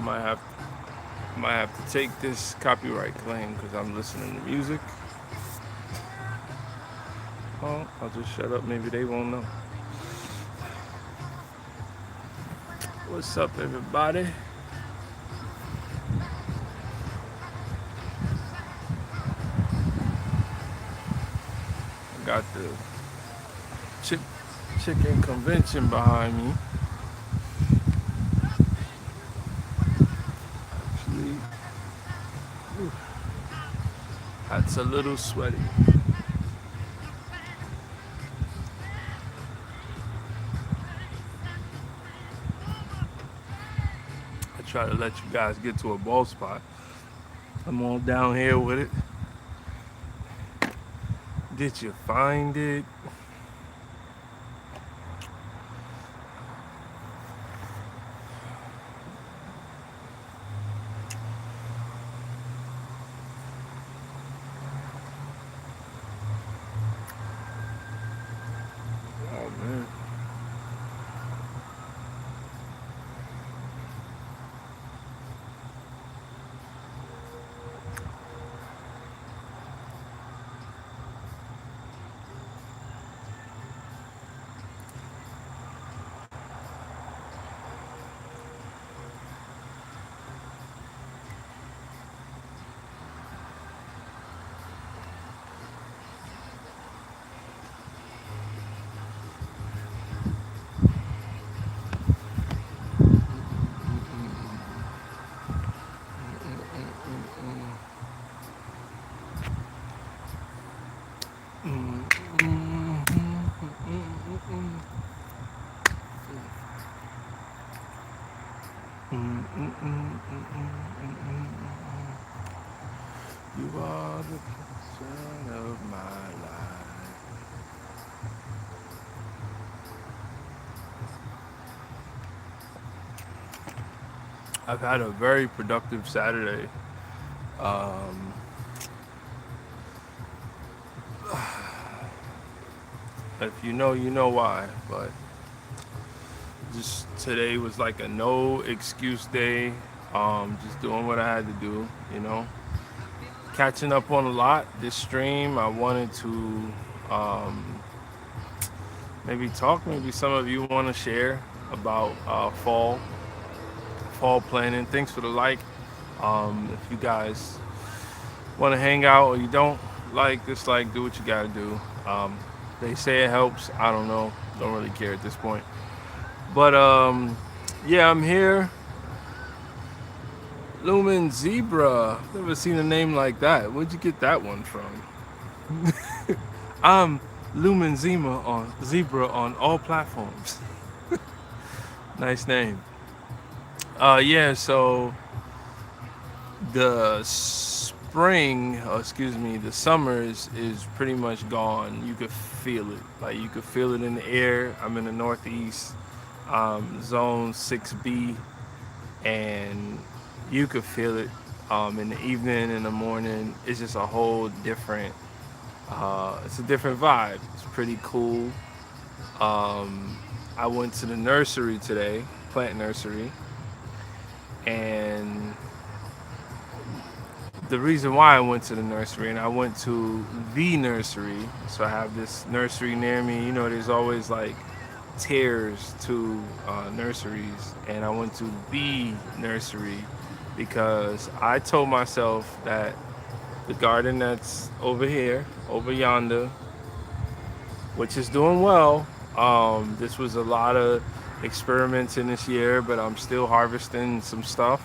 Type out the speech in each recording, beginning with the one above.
Might have to take this copyright claim because I'm listening to music. Oh, I'll just shut up. Maybe they won't know. What's up, everybody? I got the chick, chicken convention behind me. Actually, that's a little sweaty. I try to let you guys get to a ball spot. I'm all down here with it. Did you find it? Oh man. You are the sun of my life. I've had a very productive Saturday. Um, if you know, you know why. But just today was like a no excuse day. Just doing what I had to do, you know. Catching up on a lot this stream. I wanted to maybe talk. Maybe some of you want to share about fall planning. Thanks for the like. If you guys want to hang out or you don't like, just like do what you gotta do. They say it helps. I don't know. Don't really care at this point. But yeah, I'm here. Lumen Zebra. Never seen a name like that. Where'd you get that one from? I'm Lumen Zebra on all platforms. Nice name. Yeah. So the spring, excuse me, the summer is pretty much gone. You could feel it. Like you could feel it in the air. I'm in the Northeast, zone 6B, and you could feel it in the evening, in the morning. It's just a whole different. It's a different vibe. It's pretty cool. I went to the nursery today, plant nursery, and the reason why I went to the nursery and I went to the nursery, so I have this nursery near me. You know, there's always like tiers to nurseries, and I went to the nursery because I told myself that the garden that's over here, over yonder, which is doing well. This was a lot of experiments in this year, but I'm still harvesting some stuff,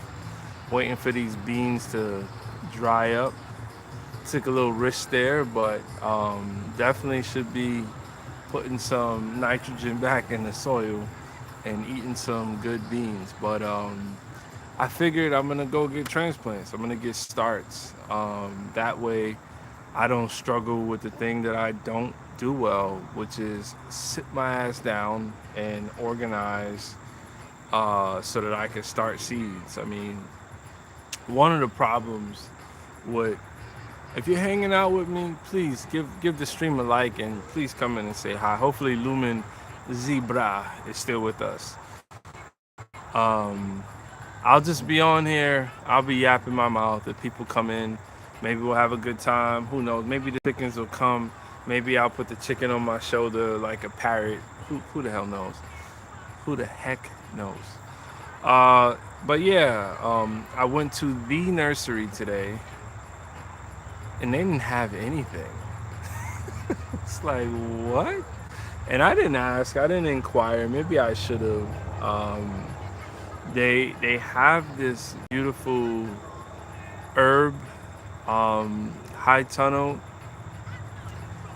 waiting for these beans to dry up. Took a little risk there, but definitely should be putting some nitrogen back in the soil and eating some good beans. But I figured I'm gonna go get transplants. I'm gonna get starts. That way, I don't struggle with the thing that I don't do well, which is sit my ass down and organize so that I can start seeds. I mean, one of the problems with if you're hanging out with me, please give the stream a like and please come in and say hi. Hopefully, Lumen Zebra is still with us. Um, I'll just be on here. I'll be yapping my mouth. If people come in, maybe we'll have a good time. Who knows? Maybe the chickens will come. Maybe I'll put the chicken on my shoulder like a parrot. Who the hell knows? Who the heck knows? Uh, but yeah, I went to the nursery today, and they didn't have anything. It's like what? And I didn't ask. I didn't inquire. Maybe I should have. They have this beautiful herb, high tunnel.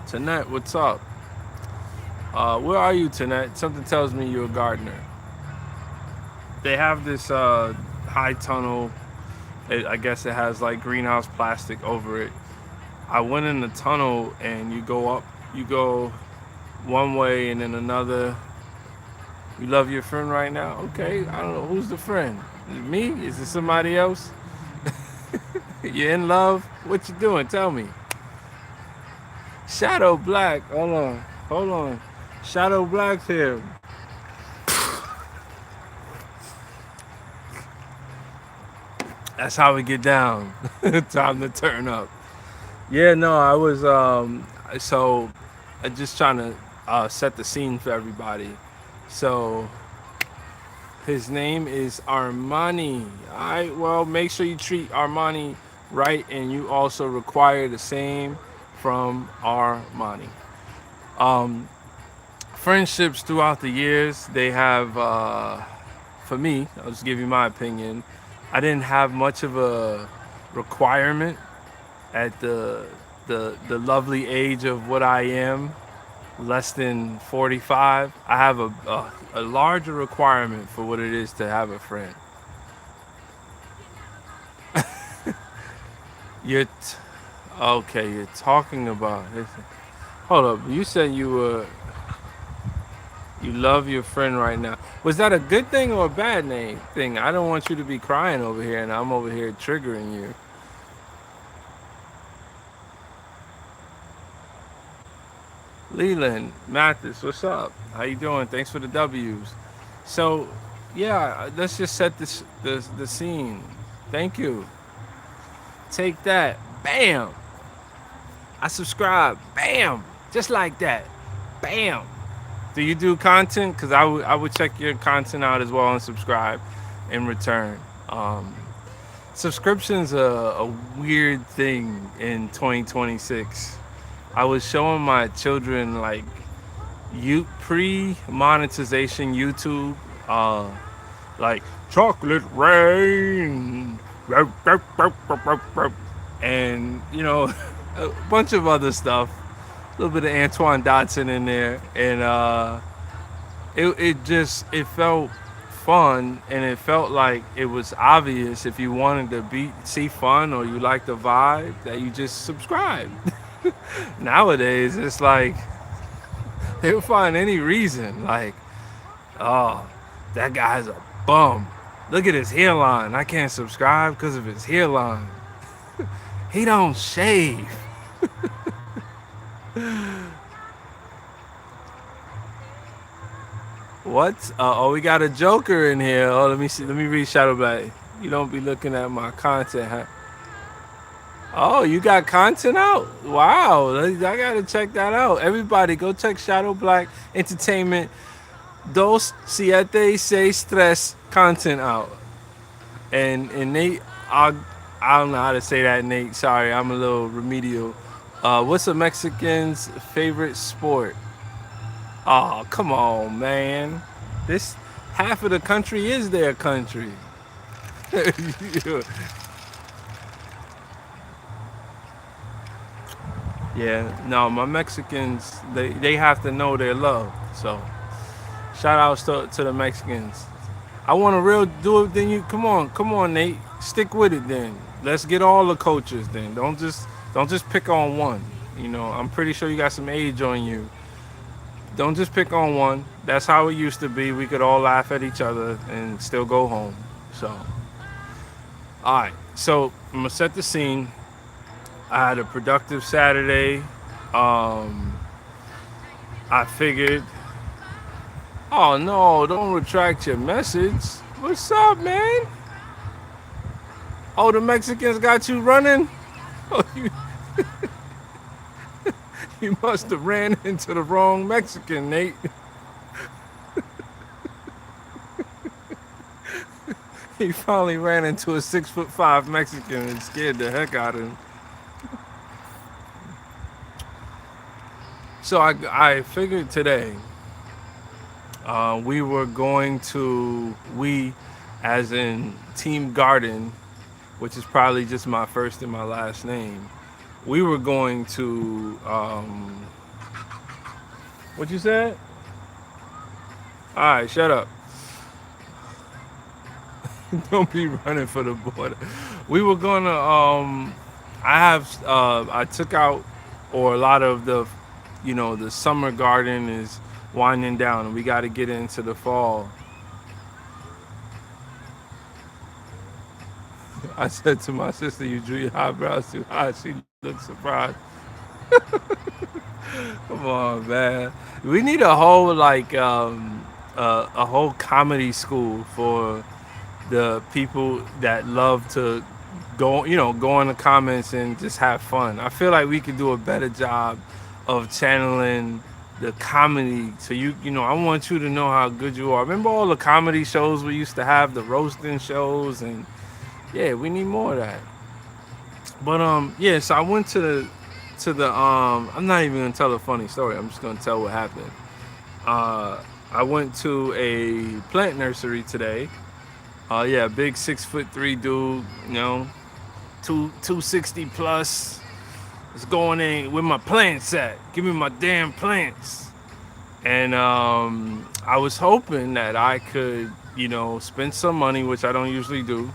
Tanette, what's up? Where are you, Tanette? Something tells me you're a gardener. They have this high tunnel. I guess it has like greenhouse plastic over it. I went in the tunnel and you go up, you go one way and then another. You love your friend right now? Okay, I don't know. Who's the friend? Is it me? Is it somebody else? You in love? What you doing? Tell me. Shadow Black. Hold on. Hold on. Shadow Black's here. That's how we get down. Time to turn up. Yeah, no, I was so I just trying to set the scene for everybody. So his name is Armani. Alright, well make sure you treat Armani right and you also require the same from Armani. Um Friendships throughout the years, they have for me, I'll just give you my opinion. I didn't have much of a requirement at the lovely age of what I am, less than 45. I have a larger requirement for what it is to have a friend. You're okay. You're talking about. Hold up. You said you love your friend right now. Was that a good thing or a bad name thing? I don't want you to be crying over here, and I'm over here triggering you. Leland Mathis, what's up? How you doing? Thanks for the W's. So, yeah, let's just set the scene. Thank you. Take that. Bam. I subscribe. Bam. Just like that. Bam. Do you do content? Because I would check your content out as well and subscribe in return. Subscriptions a weird thing in 2026. I was showing my children like you pre-monetization YouTube, like chocolate rain, and a bunch of other stuff. A little bit of Antoine Dotson in there, and it felt fun, and it felt like it was obvious if you wanted to see fun or you like the vibe that you just subscribe. Nowadays, it's like they'll find any reason. Like, oh, that guy's a bum. Look at his hairline. I can't subscribe because of his hairline. He don't shave. What? Oh, we got a Joker in here. Oh, let me see. Let me read Shadow Black. You don't be looking at my content, huh? Oh, you got content out? Wow, I gotta check that out. Everybody, go check Shadow Black Entertainment Dos Siete Seis Tres content out. And Nate, I don't know how to say that, Nate. Sorry, I'm a little remedial. What's a Mexican's favorite sport? Oh, come on, man. This half of the country is their country. Yeah, no, my Mexicans, they have to know their love. So, shout outs to the Mexicans. I want to real do it. Then you come on, Nate, stick with it. Then let's get all the coaches. Then don't just pick on one. I'm pretty sure you got some age on you. Don't just pick on one. That's how it used to be. We could all laugh at each other and still go home. So, all right. So I'm gonna set the scene. I had a productive Saturday. I figured, oh no, don't retract your message. What's up, man? Oh, the Mexicans got you running? Oh, you must have ran into the wrong Mexican, Nate. He finally ran into a 6'5" Mexican and scared the heck out of him. So I figured today we were going to, we as in Team Garden, which is probably just my first and my last name, we were going to, what you said? All right, shut up. Don't be running for the border. We were gonna, I took out, or a lot of the, the summer garden is winding down and we got to get into the fall. I said to my sister, "You drew your eyebrows too high." She looked surprised. Come on, man. We need a whole a whole comedy school for the people that love to go in the comments and just have fun. I feel like we could do a better job of channeling the comedy. So I want you to know how good you are. Remember all the comedy shows we used to have, the roasting shows, and yeah, we need more of that. But yeah, so I went to the I'm not even gonna tell a funny story. I'm just gonna tell what happened. I went to a plant nursery today. Yeah, big 6'3" dude, two 260 plus. It's going in with my plants at. Give me my damn plants. And I was hoping that I could, spend some money, which I don't usually do,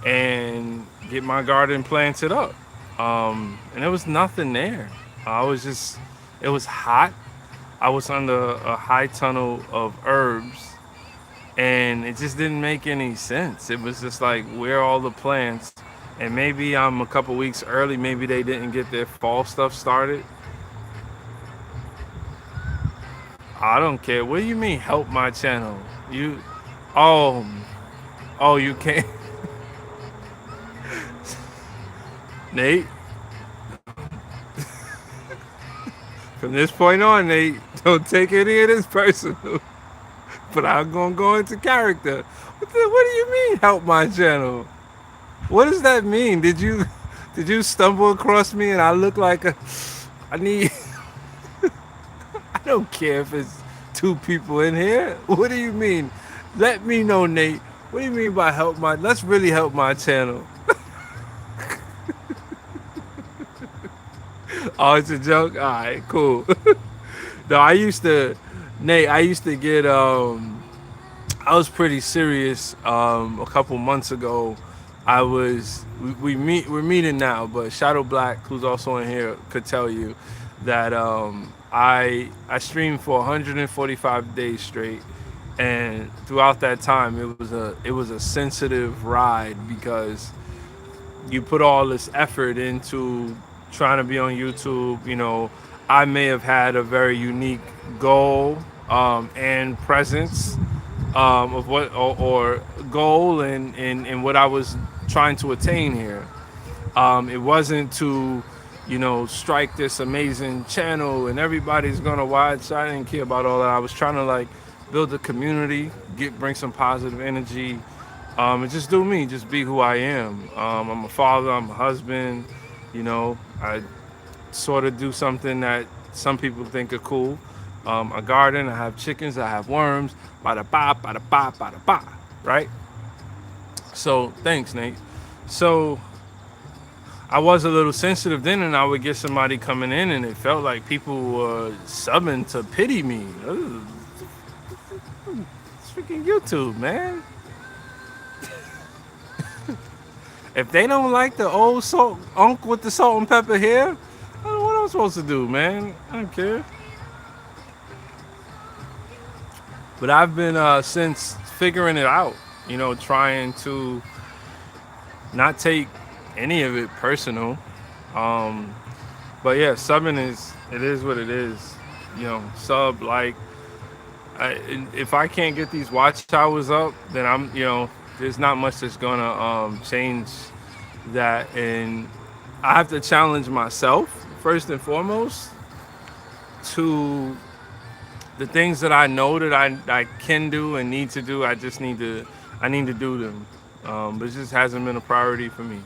and get my garden planted up. And there was nothing there. It was hot. I was under a high tunnel of herbs, and it just didn't make any sense. It was just like, where are all the plants? And maybe I'm a couple weeks early. Maybe they didn't get their fall stuff started. I don't care. What do you mean, help my channel? Oh, oh, you can't, Nate. From this point on, Nate, don't take any of this personal. But I'm gonna go into character. What do you mean, help my channel? What does that mean? Did you stumble across me and I look like a? I need. I don't care if it's two people in here. What do you mean? Let me know, Nate. What do you mean by help my? Let's really help my channel. Oh, it's a joke. All right, cool. No, Nate. I used to get. I was pretty serious. A couple months ago, I was. We're meeting now, but Shadow Black, who's also in here, could tell you that I streamed for 145 days straight, and throughout that time, it was a sensitive ride because you put all this effort into trying to be on YouTube. I may have had a very unique goal and presence of what or goal and what I was trying to attain here. It wasn't to, strike this amazing channel and everybody's gonna watch. I didn't care about all that. I was trying to like build a community, bring some positive energy, and just do me, just be who I am. I'm a father, I'm a husband. I sort of do something that some people think are cool. A garden, I have chickens, I have worms, bada ba, bada ba, bada ba, right? So thanks, Nate. So I was a little sensitive then, and I would get somebody coming in, and it felt like people were subbing to pity me. Ugh, it's freaking YouTube, man. If they don't like the old salt unk with the salt and pepper hair, I don't know what I'm supposed to do, man. I don't care. But I've been since figuring it out, trying to not take any of it personal. Um, but yeah, subbing it is what it is. Sub like if I can't get these watch towers up, then there's not much that's gonna change that, and I have to challenge myself first and foremost to the things that I know that I can do and need to do. I need to do them, but it just hasn't been a priority for me.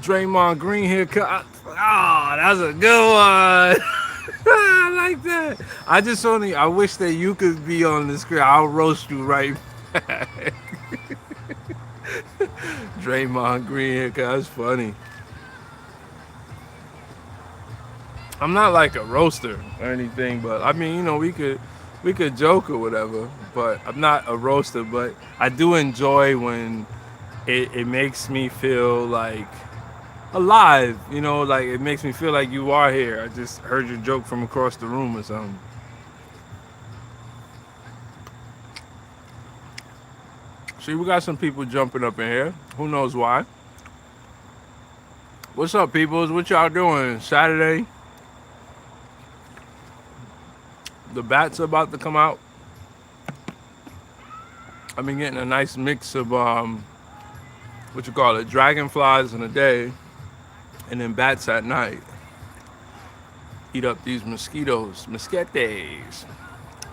Draymond Green haircut. Oh, that's a good one. I like that. I wish that you could be on the screen. I'll roast you right back. Draymond Green haircut. That's funny. I'm not like a roaster or anything, but I mean, we could joke or whatever. But I'm not a roaster. But I do enjoy when it makes me feel like alive. Like it makes me feel like you are here. I just heard your joke from across the room or something. See, we got some people jumping up in here. Who knows why? What's up, peoples? What y'all doing? Saturday. The bats are about to come out. I've been getting a nice mix of what you call it, dragonflies in the day, and then bats at night. Eat up these mosquitoes, mosquetes.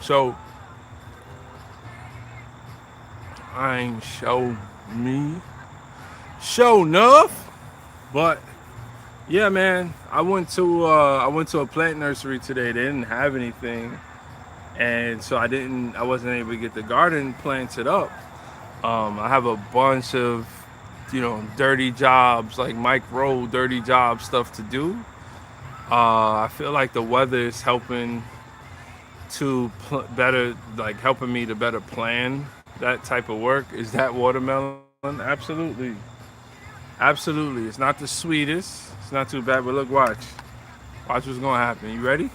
So I ain't show me show enough, but yeah, man. I went to a plant nursery today. They didn't have anything, and so I wasn't able to get the garden planted up. I have a bunch of dirty jobs, like Mike Rowe dirty job stuff to do. I feel like the weather is helping better, like helping me to better plan that type of work. Is that watermelon? Absolutely, absolutely. It's not the sweetest. It's not too bad, but look, watch what's gonna happen. You ready?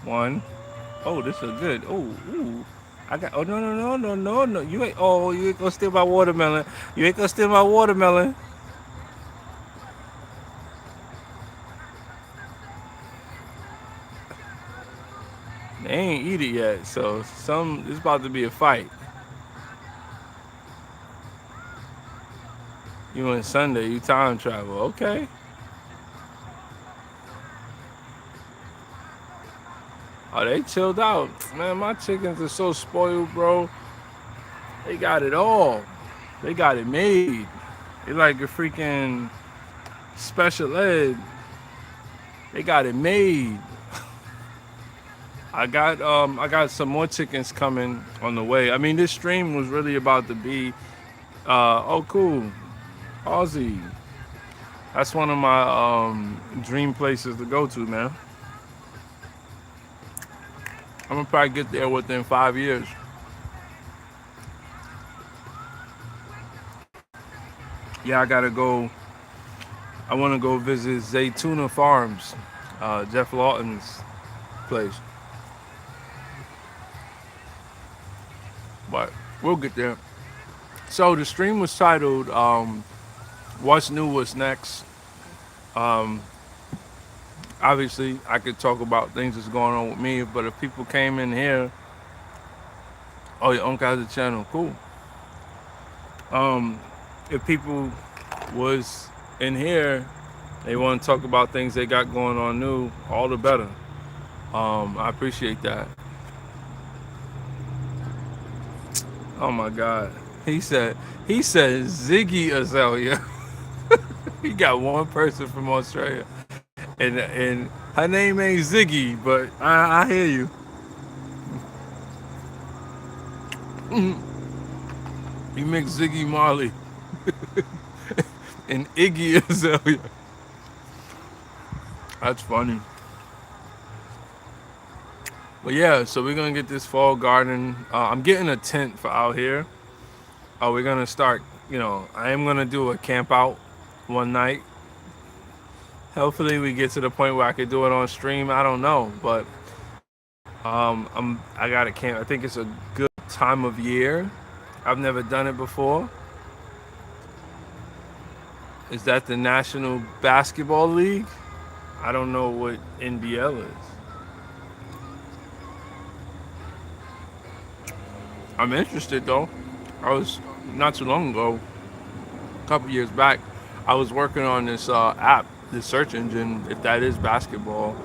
One. Oh, this is good. Oh, ooh. I got. Oh, no, no, no, no, no, no. You ain't. Oh, you ain't gonna steal my watermelon. You ain't gonna steal my watermelon. They ain't eat it yet, so it's about to be a fight. You and Sunday, you time travel. Okay. Oh, they chilled out. Man, my chickens are so spoiled, bro. They got it all. They got it made. They like a freaking special ed. They got it made. I got some more chickens coming on the way. I mean, this stream was really about to be oh cool. Aussie. That's one of my dream places to go to, man. I'm gonna probably get there within 5 years. Yeah, I gotta go. I want to go visit Zaytuna Farms, Jeff Lawton's place. But we'll get there. So the stream was titled "What's New, What's Next." Um, Obviously, I could talk about things that's going on with me, but if people came in here, oh, your uncle has a channel, cool. Um, if people was in here, they want to talk about things they got going on new, all the better. I appreciate that. Oh my God, he said Ziggy Azalea. He got one person from Australia, and her name ain't Ziggy, but I hear you. He mixed Ziggy Marley and Iggy Azalea. That's funny. But yeah, so we're gonna get this fall garden. I'm getting a tent for out here. We're gonna start. I am gonna do a camp out one night. Hopefully, we get to the point where I could do it on stream. I don't know, but I got a camp. I think it's a good time of year. I've never done it before. Is that the National Basketball League? I don't know what NBL is. I'm interested though. I was not too long ago, a couple years back, I was working on this app, this search engine, if that is basketball,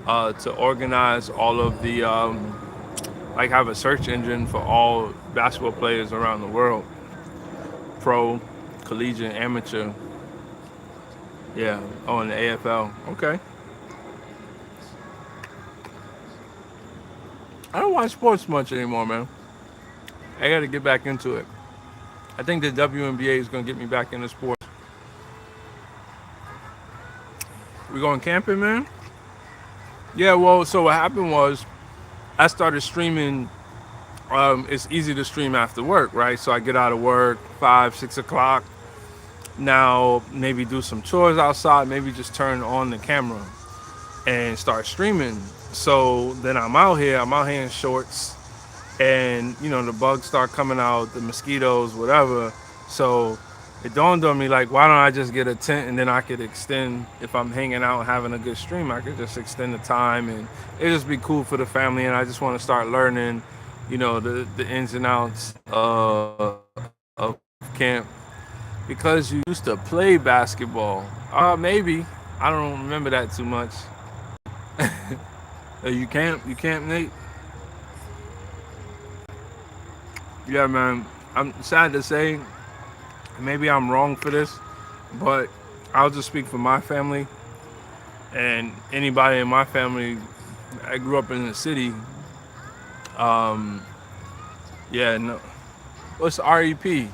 to organize all of the like have a search engine for all basketball players around the world, pro, collegiate, amateur. Yeah. Oh, in the AFL. Okay. I don't watch sports much anymore, man. I got to get back into it. I think the WNBA is gonna get me back into sports. We going camping, man? Yeah. Well, so what happened was I started streaming. It's easy to stream after work, right? So I get out of work 5, 6 o'clock. Now maybe do some chores outside. Maybe just turn on the camera and start streaming. So then I'm out here. I'm out here in shorts, and the bugs start coming out, the mosquitoes, whatever. So it dawned on me like, why don't I just get a tent and then I could extend if I'm hanging out and having a good stream, I could just extend the time and it just be cool for the family. And I just want to start learning, the ins and outs of camp because you used to play basketball. Maybe I don't remember that too much. You can't, Nate. Yeah, man. I'm sad to say, maybe I'm wrong for this, but I'll just speak for my family and anybody in my family. I grew up in the city. Um, yeah, no. What's REP?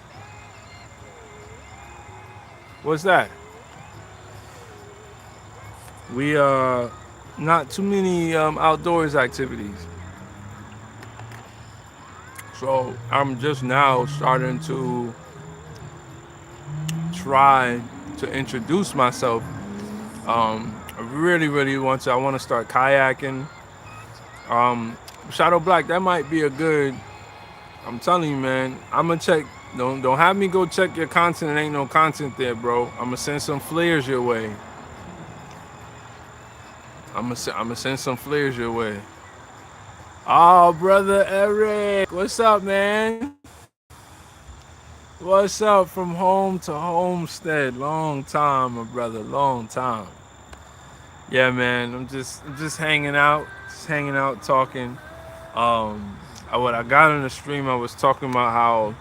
What's that? We not too many outdoors activities. So I'm just now starting to try to introduce myself. I really, really want to. I want to start kayaking. Um, Shadow Black, that might be a good. I'm telling you, man. I'm gonna check. Don't have me go check your content. There ain't no content there, bro. I'm gonna send some flares your way. I'm gonna send some flares your way. Oh, brother Eric, what's up, man? What's up from home to homestead? Long time, my brother. Long time. Yeah, man. I'm just hanging out, talking. What I got on the stream, I was talking about how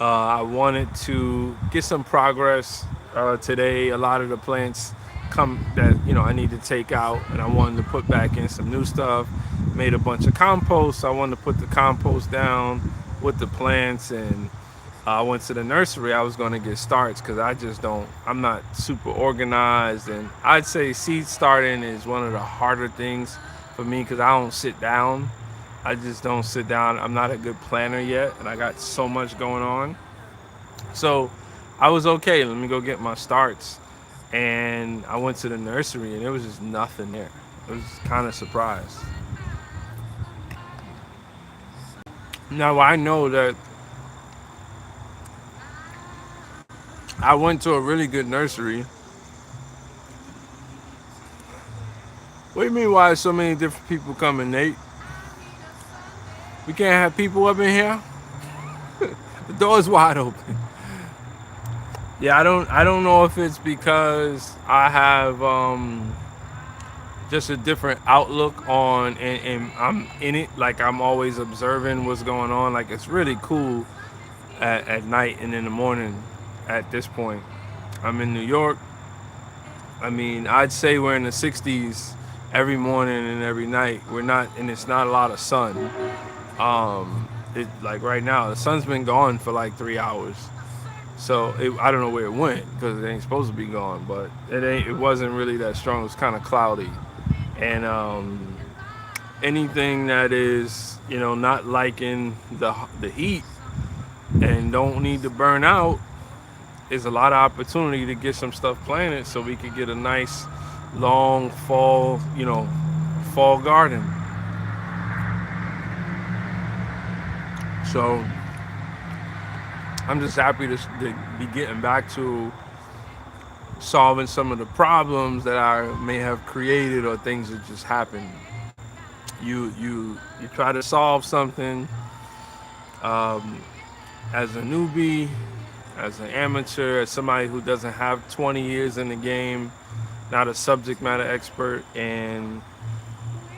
I wanted to get some progress today. A lot of the plants come that I need to take out, and I wanted to put back in some new stuff. Made a bunch of compost. I wanted to put the compost down with the plants, and I went to the nursery. I was going to get starts because I just don't. I'm not super organized, and I'd say seed starting is one of the harder things for me because I don't sit down. I just don't sit down. I'm not a good planner yet, and I got so much going on. So I was okay. Let me go get my starts, and I went to the nursery, and there was just nothing there. I was kind of surprised. Now I know that I went to a really good nursery. What do you mean? Why so many different people coming, Nate? We can't have people up in here. The door's wide open. Yeah, I don't know if it's because I have just a different outlook on and I'm in it. Like I'm always observing what's going on. Like it's really cool at night and in the morning. At this point, I'm in New York. I mean, I'd say we're in the 60s every morning and every night. We're not, and it's not a lot of sun. Like right now, the sun's been gone for like 3 hours. So I don't know where it went because it ain't supposed to be gone, but it wasn't really that strong. It was kind of cloudy, and anything that is not liking the heat and don't need to burn out is a lot of opportunity to get some stuff planted so we could get a nice long fall garden. So I'm just happy to be getting back to solving some of the problems that I may have created or things that just happened. You try to solve something Um, as a newbie, as an amateur, as somebody who doesn't have 20 years in the game, not a subject matter expert, and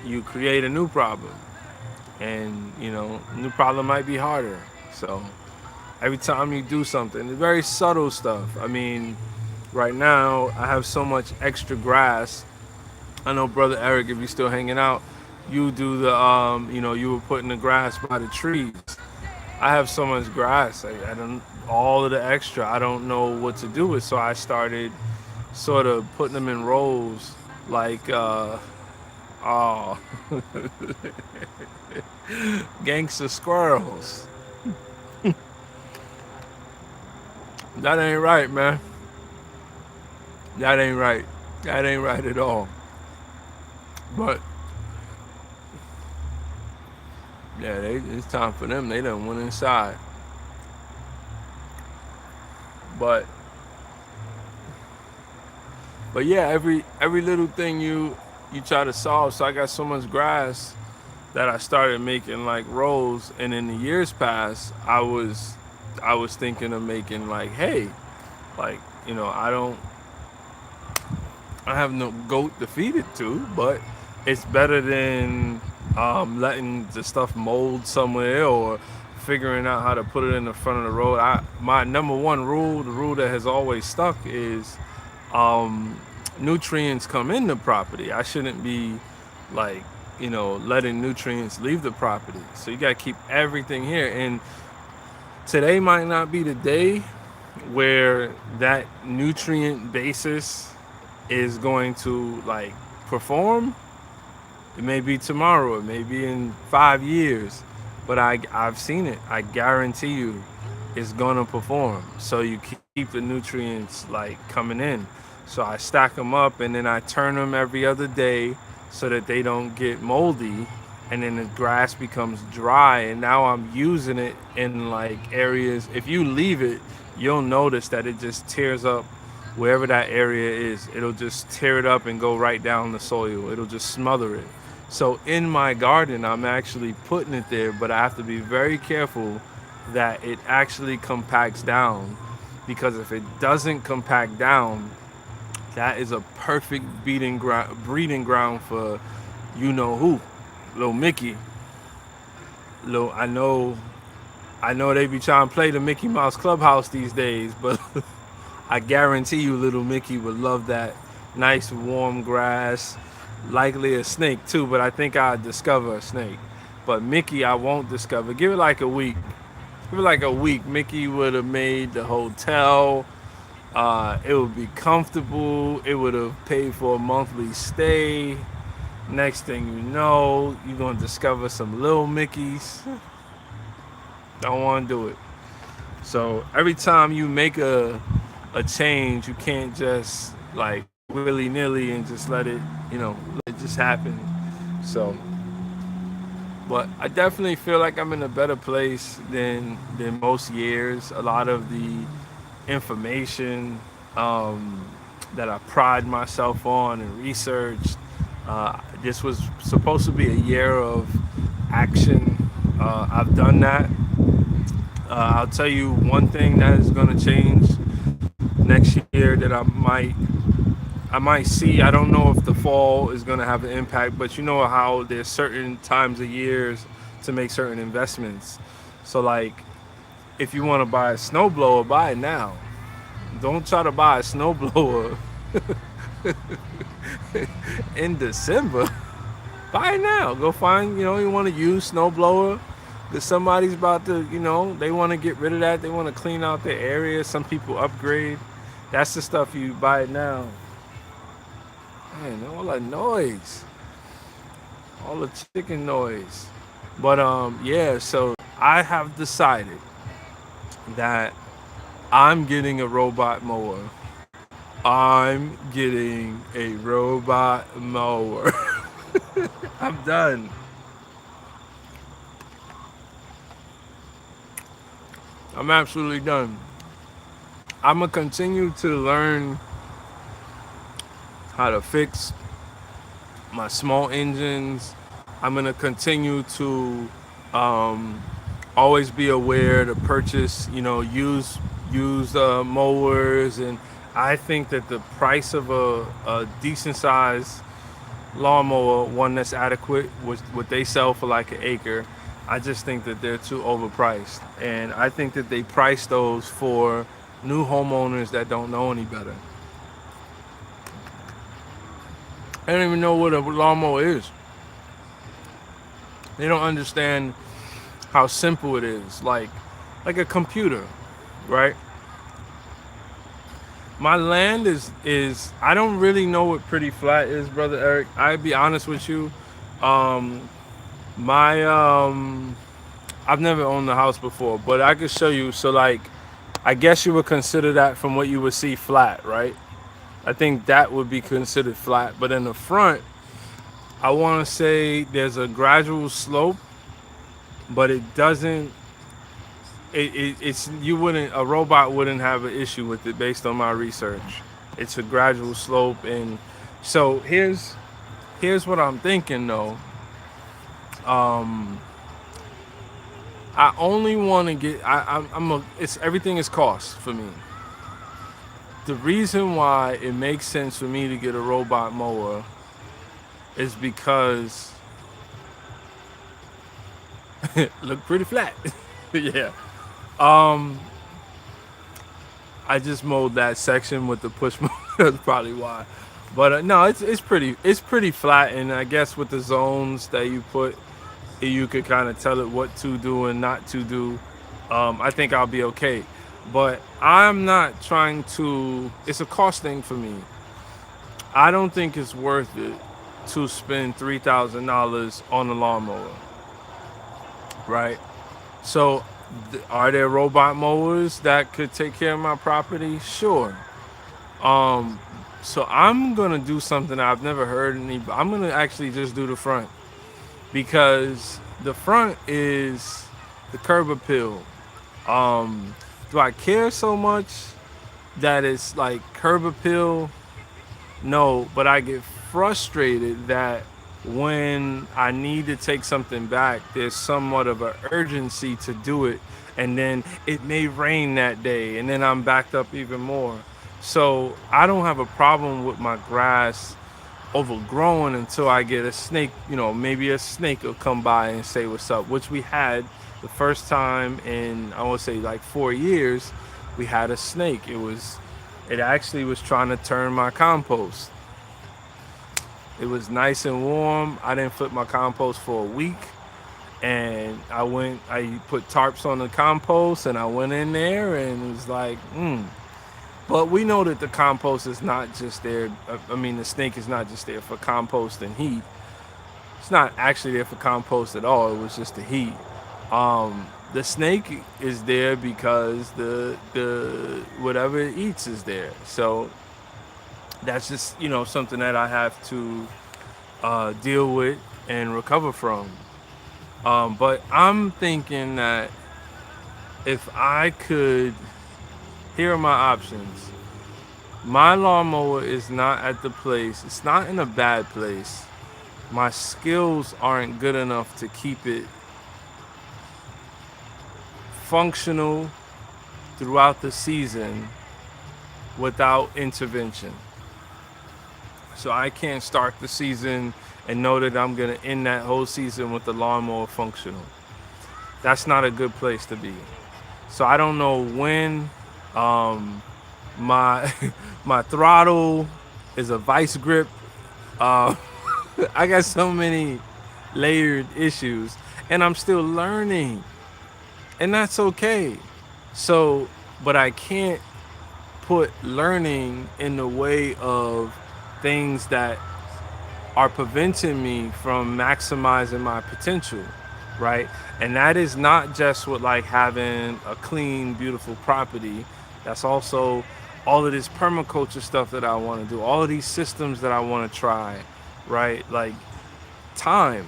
you create a new problem. And, new problem might be harder. So every time you do something, it's very subtle stuff. I mean, right now, I have so much extra grass. I know, Brother Eric, if you're still hanging out, you do you were putting the grass by the trees. I have so much grass. I don't, all of the extra, I don't know what to do with. So I started sort of putting them in rows, like, oh, gangster squirrels. That ain't right, man. That ain't right. That ain't right at all. But yeah, it's time for them. They done went inside. But but yeah, every little thing you try to solve. So I got so much grass that I started making like rows, and in the years past, I was thinking of making like hay, like I have no goat to feed it to, but it's better than letting the stuff mold somewhere or figuring out how to put it in the front of the road. My number one rule, the rule that has always stuck, is um, nutrients come in the property. I shouldn't be like letting nutrients leave the property. So you gotta keep everything here. And today might not be the day where that nutrient basis is going to like perform. It may be tomorrow, it may be in 5 years, but I've seen it. I guarantee you, it's gonna perform. So you keep the nutrients like coming in. So I stack them up and then I turn them every other day so that they don't get moldy. And then the grass becomes dry, and now I'm using it in like areas. If you leave it, you'll notice that it just tears up wherever that area is. It'll just tear it up and go right down the soil. It'll just smother it. So in my garden, I'm actually putting it there, but I have to be very careful that it actually compacts down, because if it doesn't compact down, that is a perfect breeding ground for you know who, little Mickey. Little, I know they be trying to play the Mickey Mouse Clubhouse these days, but I guarantee you, little Mickey would love that nice warm grass. Likely a snake too, but I think I'd discover a snake. But Mickey, I won't discover. Give it like a week. Give it like a week. Mickey would have made the hotel. It would be comfortable. It would have paid for a monthly stay. Next thing you know, you're gonna discover some little Mickeys. Don't want to do it. So every time you make a change, you can't just like willy nilly and just let it just happen. So, but I definitely feel like I'm in a better place than most years. A lot of the information that I pride myself on and researched. This was supposed to be a year of action. I've done that. I'll tell you one thing that is going to change next year that I might see. I don't know if the fall is going to have an impact, but you know how there's certain times of years to make certain investments. So like, if you want to buy a snowblower, buy it now. Don't try to buy a snowblower in December. Buy it now. Go find, you want to use snowblower. Because somebody's about to, they want to get rid of that. They want to clean out their area. Some people upgrade. That's the stuff you buy it now. Man, all that noise. All the chicken noise. But yeah, so I have decided that I'm getting a robot mower. I'm getting a robot mower. I'm done. I'm absolutely done. I'm gonna continue to learn how to fix my small engines. I'm gonna continue to always be aware to purchase, use mowers, and I think that the price of a decent size lawnmower, one that's adequate, with what they sell for like an acre, I just think that they're too overpriced, and I think that they price those for new homeowners that don't know any better. They don't even know what a lawnmower is. They don't understand how simple it is, like a computer, right? My land is I don't really know what pretty flat is, brother Eric. I'd be honest with you. Um, my I've never owned a house before, but I could show you. So like, I guess you would consider that from what you would see flat, right? I think that would be considered flat. But in the front, I want to say there's a gradual slope, but it doesn't. It's you wouldn't a robot wouldn't have an issue with it based on my research. It's a gradual slope, and so here's what I'm thinking though. Um, I only want to get. I'm a. It's everything is cost for me. The reason why it makes sense for me to get a robot mower is because it look pretty flat. Yeah. Um, I just mowed that section with the push mower. That's probably why. But no, it's pretty flat, and I guess with the zones that you put, you could kind of tell it what to do and not to do. I think I'll be okay. But I'm not trying to. It's a cost thing for me. I don't think it's worth it to spend $3,000 on a lawnmower, right? So, are there robot mowers that could take care of my property? Sure. Um, so I'm gonna do something I've never heard any. I'm gonna actually just do the front because the front is the curb appeal. Um, do I care so much that it's like curb appeal? No, but I get frustrated that when I need to take something back, there's somewhat of an urgency to do it, and then it may rain that day, and then I'm backed up even more. So I don't have a problem with my grass overgrown until I get a snake, maybe a snake will come by and say what's up, which we had the first time in, I want to say like 4 years, we had a snake. It actually was trying to turn my compost. It was nice and warm. I didn't flip my compost for a week. And I put tarps on the compost and I went in there and it was like, But we know that the compost is not just there. I mean, the snake is not just there for compost and heat. It's not actually there for compost at all. It was just the heat. The snake is there because the whatever it eats is there. So that's just something that I have to deal with and recover from. But I'm thinking that if I could, here are my options. My lawnmower is not at the place. It's not in a bad place. My skills aren't good enough to keep it functional throughout the season without intervention. So I can't start the season and know that I'm going to end that whole season with the lawnmower functional. That's not a good place to be. So I don't know when my my throttle is a vice grip. Uh, I got so many layered issues, and I'm still learning, and that's okay. So, but I can't put learning in the way of things that are preventing me from maximizing my potential, right? And that is not just with like having a clean, beautiful property. That's also all of this permaculture stuff that I want to do, all of these systems that I want to try, right? Like time.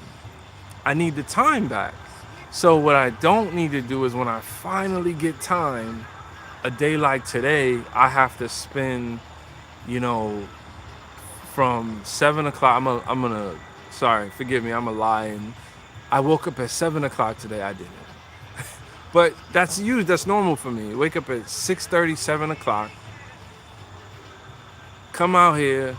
I need the time back. So what I don't need to do is when I finally get time, a day like today, I have to spend, you know, from 7 o'clock. Sorry, forgive me, I'm a lie. And I woke up at 7 o'clock today. I didn't. But that's normal for me. Wake up at 6:30, 7 o'clock, come out here,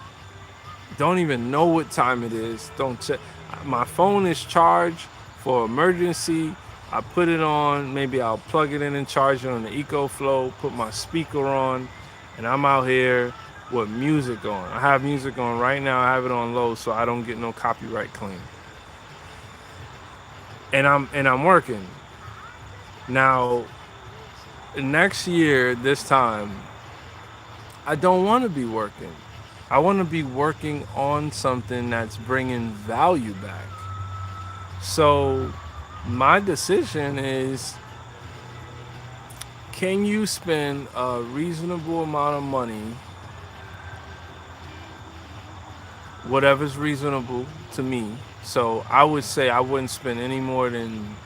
don't even know what time it is. Don't check. My phone is charged for emergency. I put it on. Maybe I'll plug it in and charge it on the EcoFlow. Put my speaker on, and I'm out here with music on. I have music on right now. I have it on low so I don't get no copyright claim. And I'm working now. Next year, this time, I don't want to be working. I want to be working on something that's bringing value back. So, my decision is, can you spend a reasonable amount of money, whatever's reasonable to me? So, I would say I wouldn't spend any more than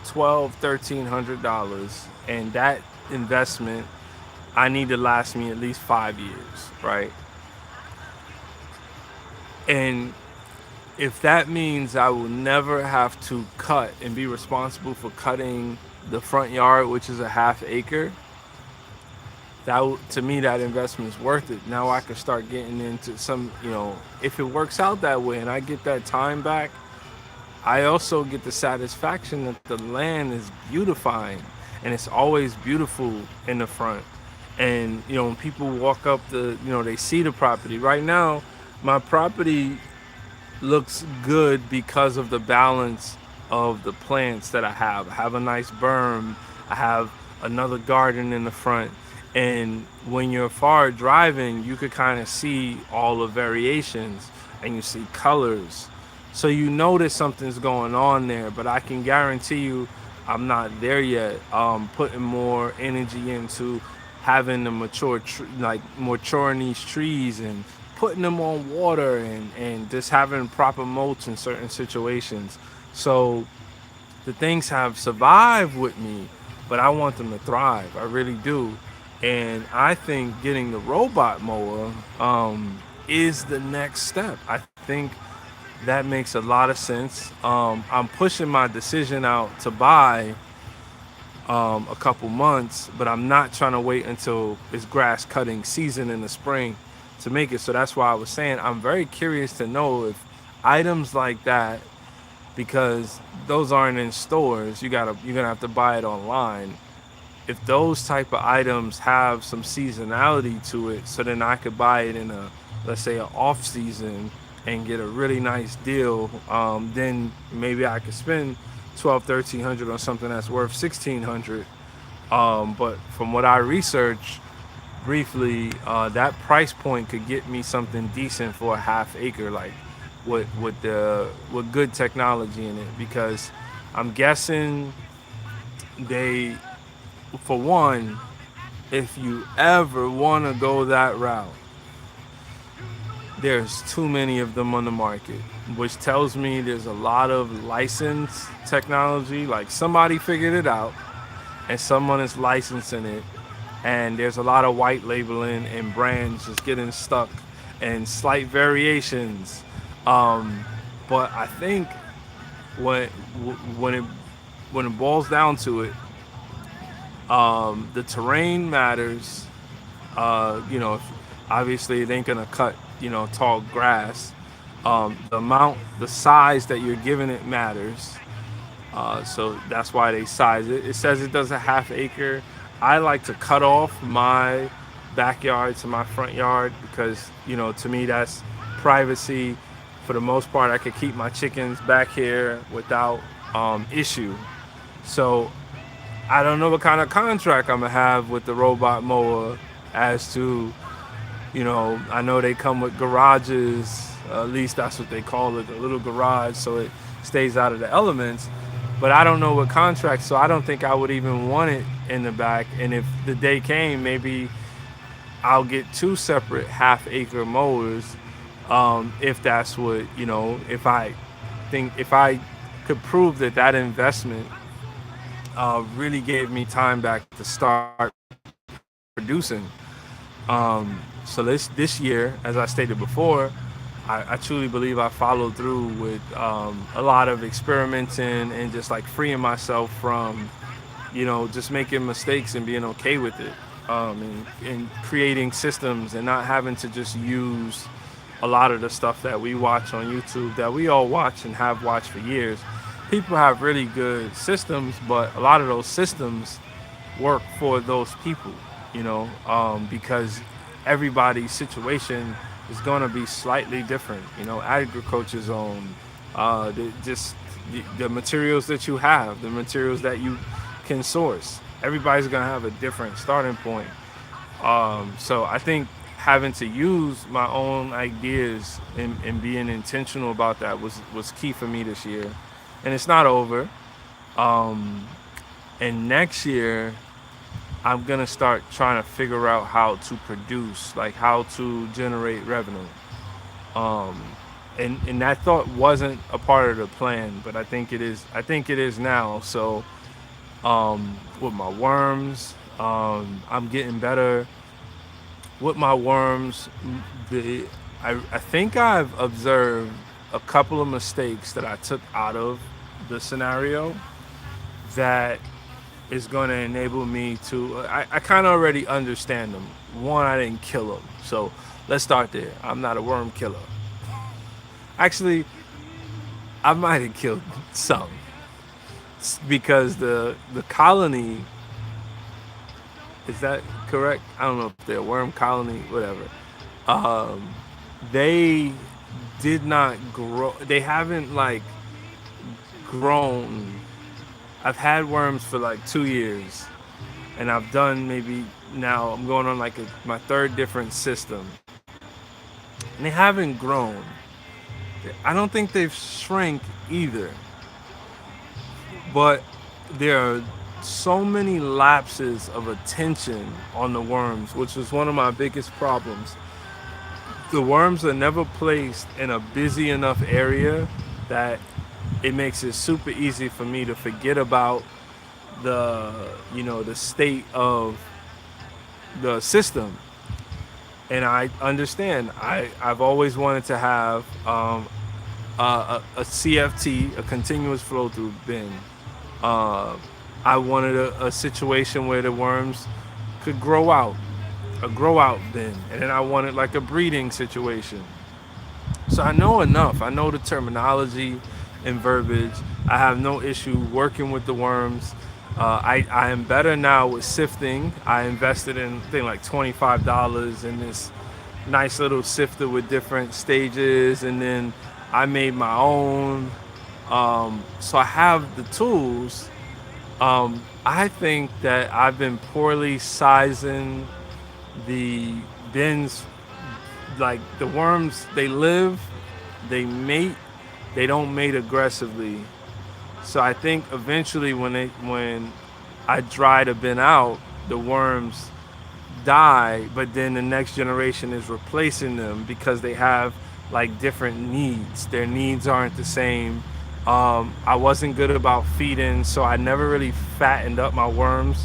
$1,200, $1,300, and that investment I need to last me at least 5 years, right? And if that means I will never have to cut and be responsible for cutting the front yard, which is a half acre, to me that investment is worth it. Now I can start getting into some, if it works out that way and I get that time back, I also get the satisfaction that the land is beautifying, and it's always beautiful in the front. And when people walk up they see the property. Right now, my property looks good because of the balance of the plants that I have. I have a nice berm. I have another garden in the front. And when you're far driving, you could kind of see all the variations and you see colors. So you notice something's going on there, but I can guarantee you I'm not there yet. Putting more energy into having the maturing these trees and putting them on water and just having proper mulch in certain situations. So the things have survived with me, but I want them to thrive. I really do. And I think getting the robot mower is the next step. I think that makes a lot of sense. I'm pushing my decision out to buy a couple months, but I'm not trying to wait until it's grass cutting season in the spring to make it. So that's why I was saying I'm very curious to know if items like that, because those aren't in stores, you're gonna have to buy it online. If those type of items have some seasonality to it, so then I could buy it in a, let's say, an off season and get a really nice deal, then maybe I could spend 1,200, 1,300 on something that's worth 1,600. But from what I researched briefly, that price point could get me something decent for a half acre, like with good technology in it, because I'm guessing they, for one, if you ever want to go that route, there's too many of them on the market, which tells me there's a lot of licensed technology. Like somebody figured it out and someone is licensing it, and there's a lot of white labeling and brands just getting stuck and slight variations. But I think when when it when it boils down to it, the terrain matters. If, obviously it ain't gonna cut tall grass. The size that you're giving it matters. So that's why they size it. It says it does a half acre. I like to cut off my backyard to my front yard because to me that's privacy. For the most part, I could keep my chickens back here without issue. So I don't know what kind of contract I'm gonna have with the robot mower as to, I know they come with garages, at least that's what they call it, a little garage, so it stays out of the elements. But I don't know what contract, so I don't think I would even want it in the back. And if the day came, maybe I'll get two separate half acre mowers, if that's what, if I could prove that investment really gave me time back to start producing. So this year, as I stated before, I truly believe I followed through with a lot of experimenting and just like freeing myself from just making mistakes and being okay with it, and creating systems and not having to just use a lot of the stuff that we watch on YouTube that we all watch and have watched for years. People have really good systems, but a lot of those systems work for those people, because everybody's situation is going to be slightly different. Agriculture zone, just the materials that you have, the materials that you can source. Everybody's going to have a different starting point. So I think having to use my own ideas and being intentional about that was key for me this year. And it's not over. Um, and next year, I'm gonna start trying to figure out how to produce, like how to generate revenue. Um, and that thought wasn't a part of the plan, but I think it is. I think it is now. So with my worms, I'm getting better with my worms. The I think I've observed a couple of mistakes that I took out of the scenario that is going to enable me to. I kind of already understand them. One, I didn't kill them, so let's start there. I'm not a worm killer. Actually, I might have killed some because the colony, is that correct? I don't know if they're a worm colony, whatever. Um, they did not grow. They haven't like grown. I've had worms for like 2 years, and I've done maybe now I'm going on like my third different system, and they haven't grown. I don't think they've shrank either, but there are so many lapses of attention on the worms, which was one of my biggest problems. The worms are never placed in a busy enough area that it makes it super easy for me to forget about the state of the system. And I understand. I've always wanted to have a CFT, a continuous flow through bin. Uh, I wanted a situation where the worms could grow out, a grow out bin, and then I wanted like a breeding situation. So I know enough. I know the terminology and verbiage. I have no issue working with the worms. I am better now with sifting. I invested in I think like $25 in this nice little sifter with different stages, and then I made my own. So I have the tools. I think that I've been poorly sizing the bins. Like the worms, they live, they mate, they don't mate aggressively. So I think eventually when I dry the bin out, the worms die, but then the next generation is replacing them because they have like different needs. Their needs aren't the same. I wasn't good about feeding, so I never really fattened up my worms.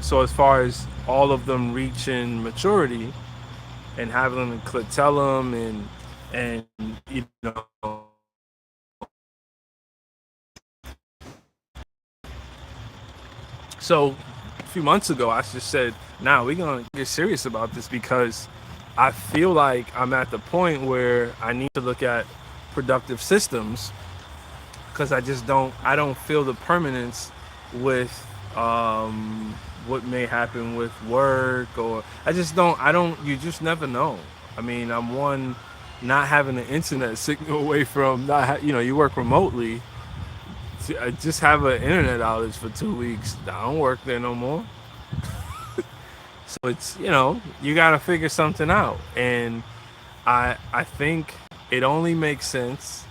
So as far as all of them reaching maturity and having them clitellum and so a few months ago I just said, "Now we're gonna get serious about this because I feel like I'm at the point where I need to look at productive systems because I don't feel the permanence with what may happen with work, or I don't you just never know. I mean, I'm one, not having an internet signal away from not you work remotely. I just have an internet outage for 2 weeks. I don't work there no more. So it's you got to figure something out, and I think it only makes sense,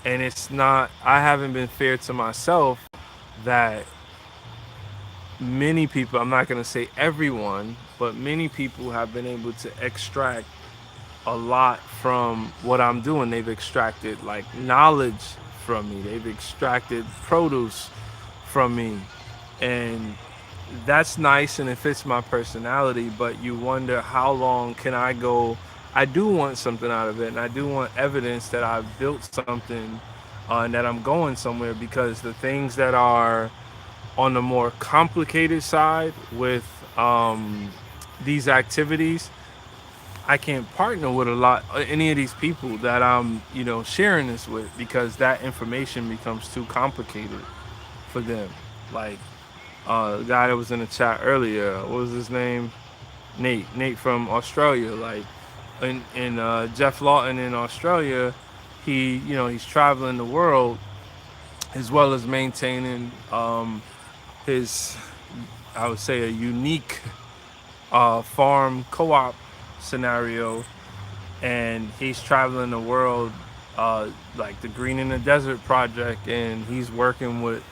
and it's not. I haven't been fair to myself that many people. I'm not gonna say everyone, but many people have been able to extract a lot from what I'm doing. They've extracted like knowledge from me. They've extracted produce from me, and that's nice and it fits my personality. But you wonder how long can I go? I do want something out of it, and I do want evidence that I've built something and that I'm going somewhere, because the things that are on the more complicated side with these activities, I can't partner with any of these people that I'm, sharing this with, because that information becomes too complicated for them. Like the guy that was in the chat earlier, what was his name? Nate from Australia. Like in Jeff Lawton in Australia, he's traveling the world as well as maintaining his, I would say, a unique farm co-op scenario, and he's traveling the world, like the Green in the Desert project, and he's working with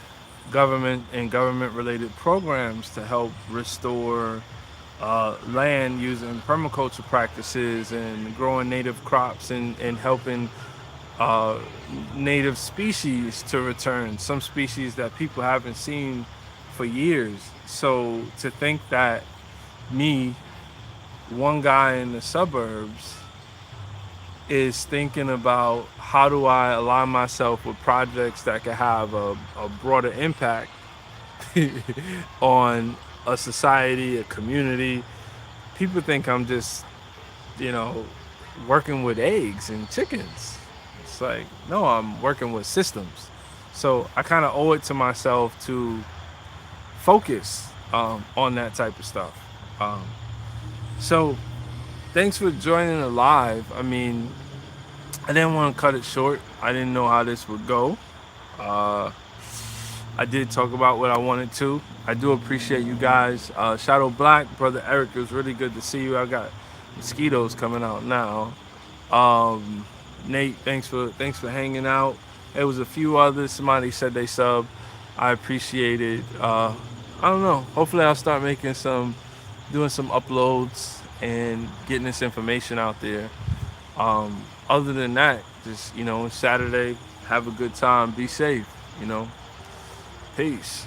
government and government related programs to help restore land using permaculture practices and growing native crops, and helping uh, native species to return, some species that people haven't seen for years. So to think that me, one guy in the suburbs, is thinking about how do I align myself with projects that could have a broader impact on a society, a community. People think I'm just, you know, working with eggs and chickens. It's like, no, I'm working with systems. So I kind of owe it to myself to focus on that type of stuff. Um, so thanks for joining the live. I mean, I didn't want to cut it short. I didn't know how this would go. Uh, I did talk about what I wanted to. I do appreciate you guys. Shadow Black, Brother Eric, it was really good to see you. I got mosquitoes coming out now. Um, Nate, thanks for hanging out. There was a few others. Somebody said they sub. I appreciate it. I don't know. Hopefully, I'll start doing some uploads and getting this information out there. Other than that, just Saturday, have a good time, be safe. Peace.